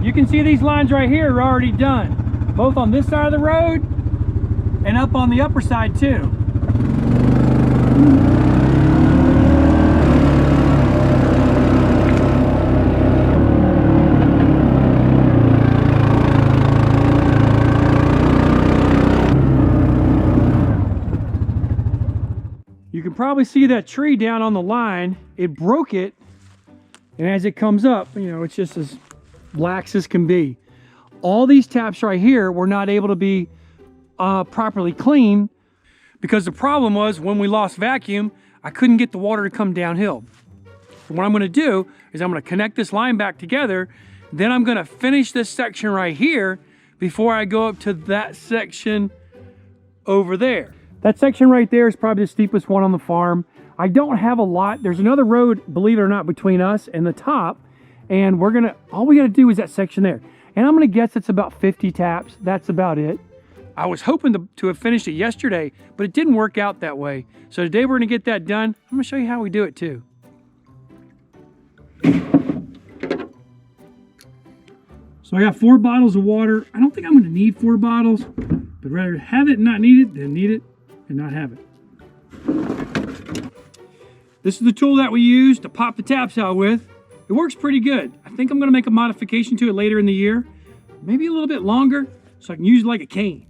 You can see these lines right here are already done, both on this side of the road and up on the upper side too. You can probably see that tree down on the line. It broke it, and as it comes up, you know, it's just as lax as can be. All these taps right here were not able to be properly cleaned because the problem was when we lost vacuum, I couldn't get the water to come downhill. So what I'm going to do is I'm going to connect this line back together. Then I'm going to finish this section right here before I go up to that section over there. That section right there is probably the steepest one on the farm. I don't have a lot. There's another road, believe it or not, between us and the top. And all we got to do is that section there. And I'm going to guess it's about 50 taps. That's about it. I was hoping to have finished it yesterday, but it didn't work out that way. So today we're going to get that done. I'm going to show you how we do it too. So I got 4 bottles of water. I don't think I'm going to need 4 bottles, but rather have it and not need it than need it and not have it. This is the tool that we use to pop the taps out with. It works pretty good. I think I'm going to make a modification to it later in the year, maybe a little bit longer, so I can use it like a cane.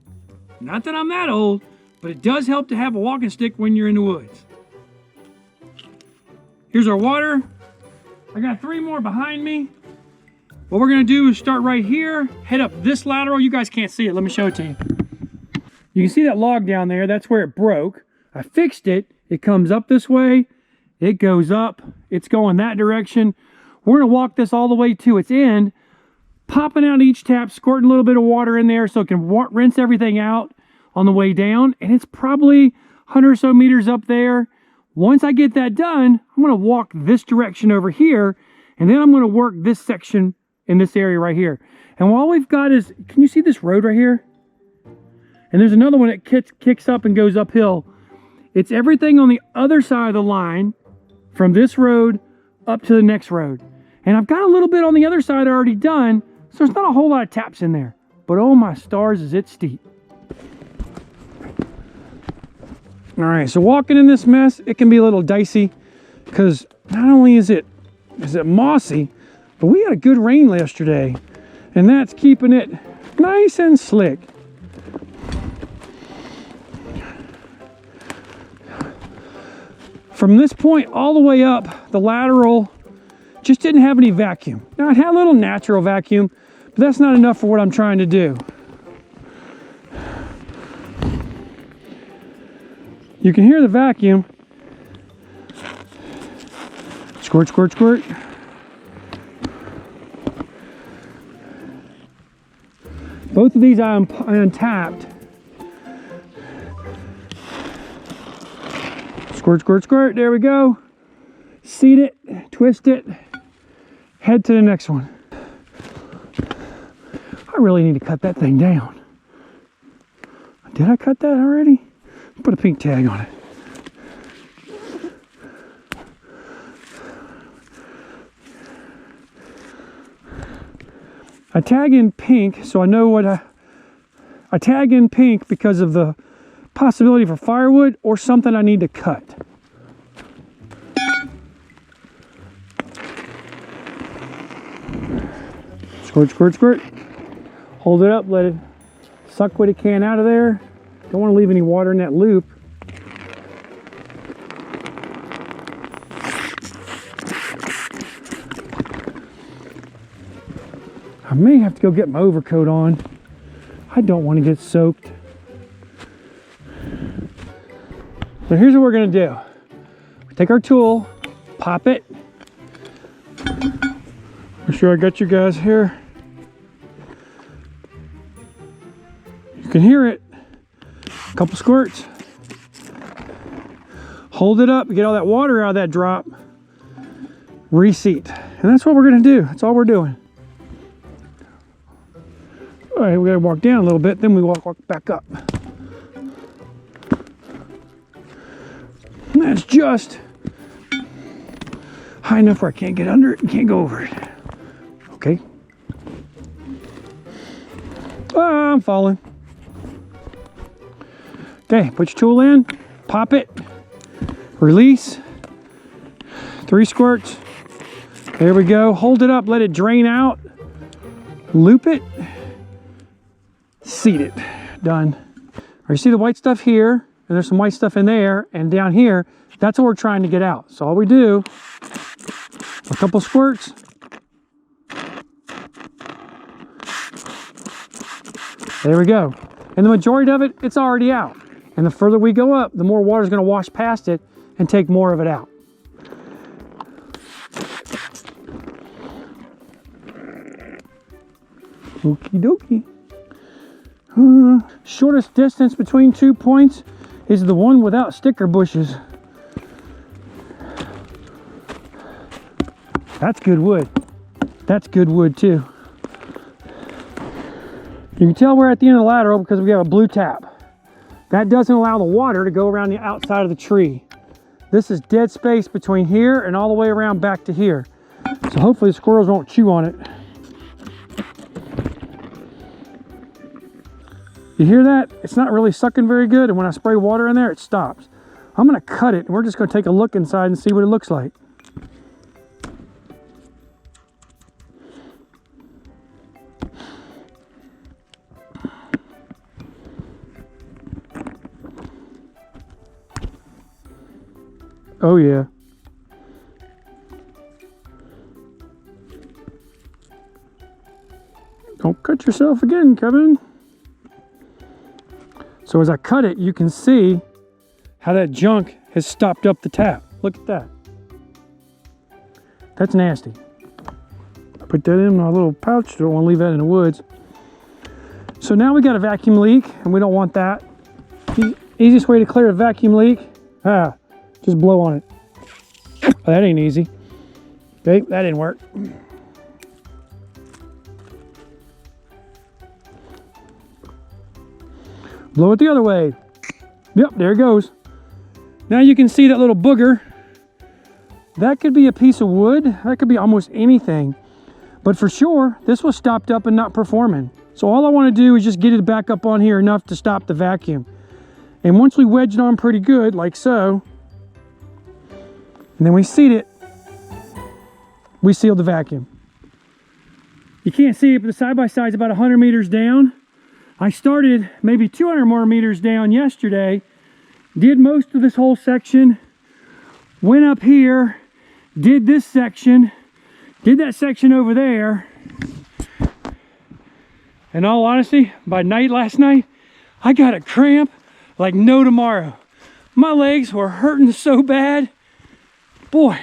Not that I'm that old, but it does help to have a walking stick when you're in the woods. Here's our water. I got 3 more behind me. What we're going to do is start right here, head up this lateral. You guys can't see it. Let me show it to you. You can see that log down there. That's where it broke. I fixed it. It comes up this way. It goes up. It's going that direction. We're going to walk this all the way to its end, popping out each tap, squirting a little bit of water in there so it can rinse everything out on the way down. And it's probably 100 or so meters up there. Once I get that done, I'm going to walk this direction over here, and then I'm going to work this section in this area right here. And all we've got is, can you see this road right here? And there's another one that kicks up and goes uphill. It's everything on the other side of the line from this road up to the next road. And I've got a little bit on the other side already done, so there's not a whole lot of taps in there. But oh my stars, is it steep. All right, so walking in this mess, it can be a little dicey because not only is it mossy, but we had a good rain yesterday, and that's keeping it nice and slick. From this point all the way up, the lateral just didn't have any vacuum. Now it had a little natural vacuum, but that's not enough for what I'm trying to do. You can hear the vacuum. Squirt, squirt, squirt. Both of these I untapped. Squirt, squirt, squirt. There we go. Seat it, twist it, head to the next one. I really need to cut that thing down. Did I cut that already? Put a pink tag on it. I tag in pink so I know what I tag in pink because of the possibility for firewood or something I need to cut. Squirt, squirt, squirt. Hold it up, let it suck what it can out of there. Don't want to leave any water in that loop. I may have to go get my overcoat on. I don't want to get soaked. So here's what we're going to do. We take our tool, pop it. Make sure I got you guys here. You can hear it. A couple squirts. Hold it up, get all that water out of that drop. Reseat. And that's what we're going to do. That's all we're doing. All right, we got to walk down a little bit, then we walk back up. And that's just high enough where I can't get under it and can't go over it. Okay. I'm falling. Okay, put your tool in, pop it, release, 3 squirts. There we go. Hold it up, let it drain out, loop it, seat it. Done. You see the white stuff here, and there's some white stuff in there, and down here, that's what we're trying to get out. So all we do, a couple squirts, there we go. And the majority of it, it's already out. And the further we go up, the more water is going to wash past it and take more of it out. Okie dokie. Shortest distance between 2 points is the one without sticker bushes. That's good wood. That's good wood too. You can tell we're at the end of the lateral because we have a blue tap. That doesn't allow the water to go around the outside of the tree. This is dead space between here and all the way around back to here. So hopefully the squirrels won't chew on it. You hear that? It's not really sucking very good, and when I spray water in there, it stops. I'm gonna cut it, and we're just gonna take a look inside and see what it looks like. Oh yeah. Don't cut yourself again, Kevin. So as I cut it, you can see how that junk has stopped up the tap. Look at that. That's nasty. Put that in my little pouch. Don't want to leave that in the woods. So now we got a vacuum leak, and we don't want that. The easiest way to clear a vacuum leak, just blow on it. Oh, that ain't easy. Okay, that didn't work. Blow it the other way. Yep, there it goes. Now you can see that little booger. That could be a piece of wood. That could be almost anything. But for sure, this was stopped up and not performing. So all I want to do is just get it back up on here enough to stop the vacuum. And once we wedge it on pretty good, like so, and then we seat it, we seal the vacuum. You can't see it, but the side-by-side is about 100 meters down. I started maybe 200 more meters down yesterday, did most of this whole section, went up here, did this section, did that section over there. In all honesty, by night last night, I got a cramp like no tomorrow. My legs were hurting so bad. Boy,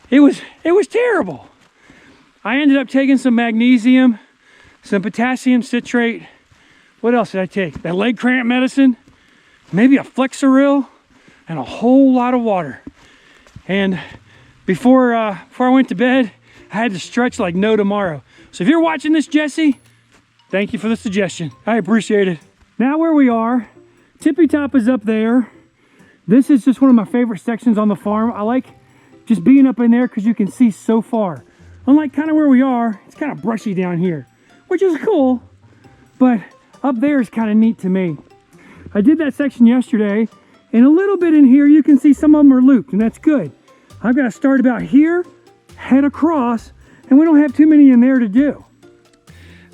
it was terrible. I ended up taking some magnesium, some potassium citrate. What else did I take? That leg cramp medicine, maybe a Flexeril, and a whole lot of water. And before I went to bed, I had to stretch like no tomorrow. So if you're watching this, Jesse, thank you for the suggestion. I appreciate it. Now where we are, Tippy Top is up there. This is just one of my favorite sections on the farm. I like just being up in there because you can see so far. Unlike kind of where we are, it's kind of brushy down here, which is cool, but up there is kind of neat to me. I did that section yesterday, and a little bit in here, you can see some of them are looped, and that's good. I've got to start about here, head across, and we don't have too many in there to do.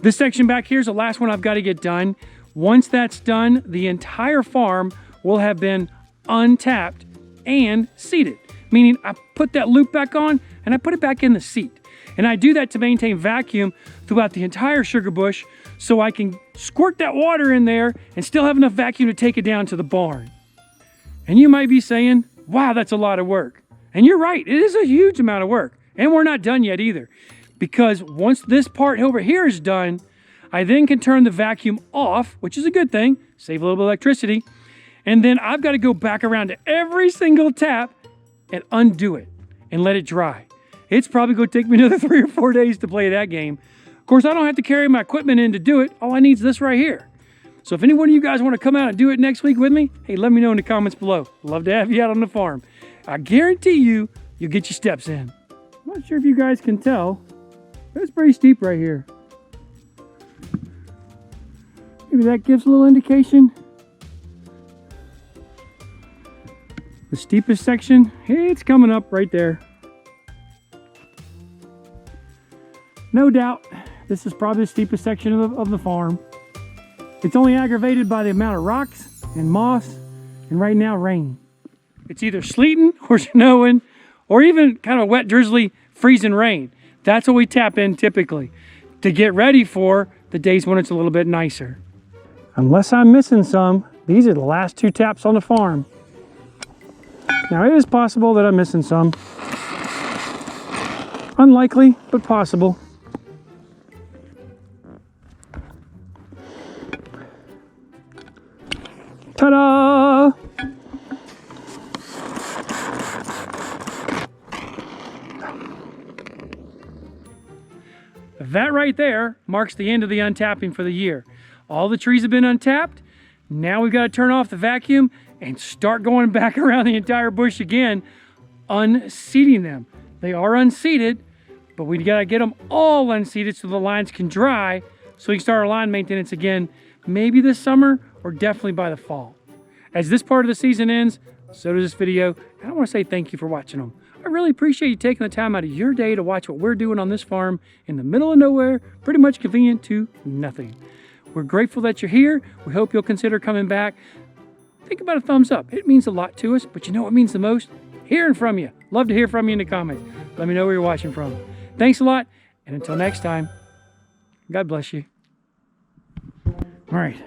This section back here is the last one I've got to get done. Once that's done, the entire farm will have been untapped and seated, meaning I put that loop back on and I put it back in the seat. And I do that to maintain vacuum throughout the entire sugar bush so I can squirt that water in there and still have enough vacuum to take it down to the barn. And you might be saying, wow, that's a lot of work. And you're right, it is a huge amount of work. And we're not done yet either. Because once this part over here is done, I then can turn the vacuum off, which is a good thing, save a little bit of electricity. And then I've got to go back around to every single tap and undo it and let it dry. It's probably going to take me another 3 or 4 days to play that game. Of course, I don't have to carry my equipment in to do it. All I need is this right here. So if any one of you guys want to come out and do it next week with me, hey, let me know in the comments below. Love to have you out on the farm. I guarantee you'll get your steps in. I'm not sure if you guys can tell, but it's pretty steep right here. Maybe that gives a little indication. The steepest section, it's coming up right there. No doubt, this is probably the steepest section of the farm. It's only aggravated by the amount of rocks and moss, and right now rain. It's either sleeting or snowing, or even kind of wet, drizzly, freezing rain. That's what we tap in typically to get ready for the days when it's a little bit nicer. Unless I'm missing some, these are the last 2 taps on the farm. Now it is possible that I'm missing some. Unlikely, but possible. Ta-da! That right there marks the end of the untapping for the year. All the trees have been untapped. Now we've got to turn off the vacuum and start going back around the entire bush again, unseeding them. They are unseeded, but we got to get them all unseeded so the lines can dry, so we can start our line maintenance again, maybe this summer or definitely by the fall. As this part of the season ends, so does this video, and I want to say thank you for watching them. I really appreciate you taking the time out of your day to watch what we're doing on this farm in the middle of nowhere, pretty much convenient to nothing. We're grateful that you're here. We hope you'll consider coming back. Think about a thumbs up. It means a lot to us, but you know what means the most? Hearing from you. Love to hear from you in the comments. Let me know where you're watching from. Thanks a lot, and until next time, God bless you. All right,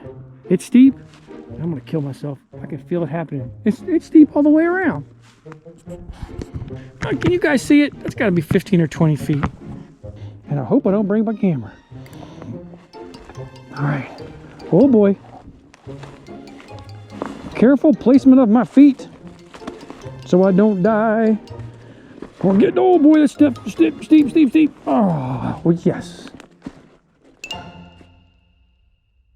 it's steep. I'm gonna kill myself. I can feel it happening. It's steep all the way around. Can you guys see it? That's gotta be 15 or 20 feet. And I hope I don't bring my camera. All right, oh boy. Careful placement of my feet so I don't die. Or get, oh boy, that's steep. Oh, well, yes.